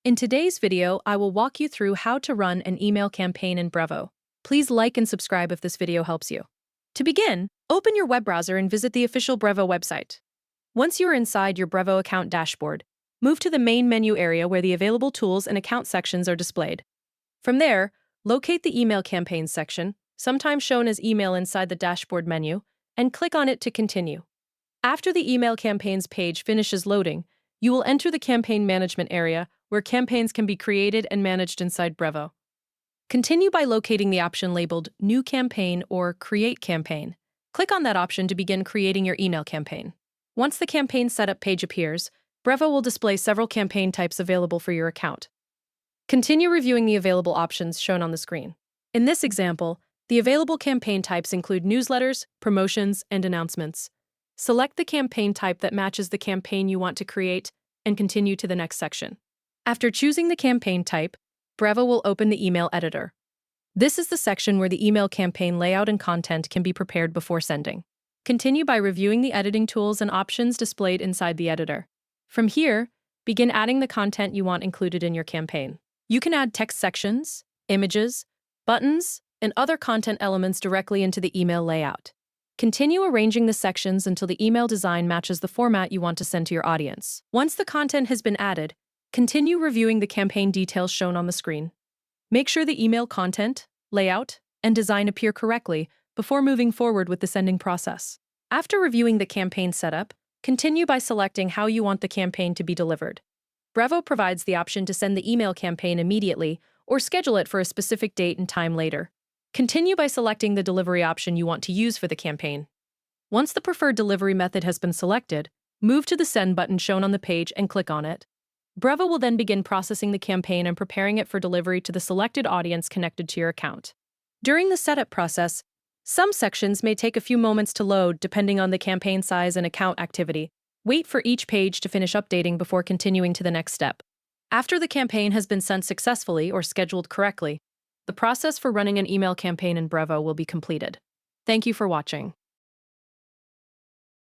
In today's video, I will walk you through how to run an email campaign in Brevo. Please like and subscribe if this video helps you. To begin, open your web browser and visit the official Brevo website. Once you are inside your Brevo account dashboard, move to the main menu area where the available tools and account sections are displayed. From there, locate the email campaigns section, sometimes shown as email inside the dashboard menu, and click on it to continue. After the email campaigns page finishes loading, you will enter the campaign management area where campaigns can be created and managed inside Brevo. Continue by locating the option labeled New Campaign or Create Campaign. Click on that option to begin creating your email campaign. Once the campaign setup page appears, Brevo will display several campaign types available for your account. Continue reviewing the available options shown on the screen. In this example, the available campaign types include newsletters, promotions, and announcements. Select the campaign type that matches the campaign you want to create and continue to the next section. After choosing the campaign type, Brevo will open the email editor. This is the section where the email campaign layout and content can be prepared before sending. Continue by reviewing the editing tools and options displayed inside the editor. From here, begin adding the content you want included in your campaign. You can add text sections, images, buttons, and other content elements directly into the email layout. Continue arranging the sections until the email design matches the format you want to send to your audience. Once the content has been added, continue reviewing the campaign details shown on the screen. Make sure the email content, layout, and design appear correctly before moving forward with the sending process. After reviewing the campaign setup, continue by selecting how you want the campaign to be delivered. Brevo provides the option to send the email campaign immediately or schedule it for a specific date and time later. Continue by selecting the delivery option you want to use for the campaign. Once the preferred delivery method has been selected, move to the Send button shown on the page and click on it. Brevo will then begin processing the campaign and preparing it for delivery to the selected audience connected to your account. During the setup process, some sections may take a few moments to load depending on the campaign size and account activity. Wait for each page to finish updating before continuing to the next step. After the campaign has been sent successfully or scheduled correctly, the process for running an email campaign in Brevo will be completed. Thank you for watching.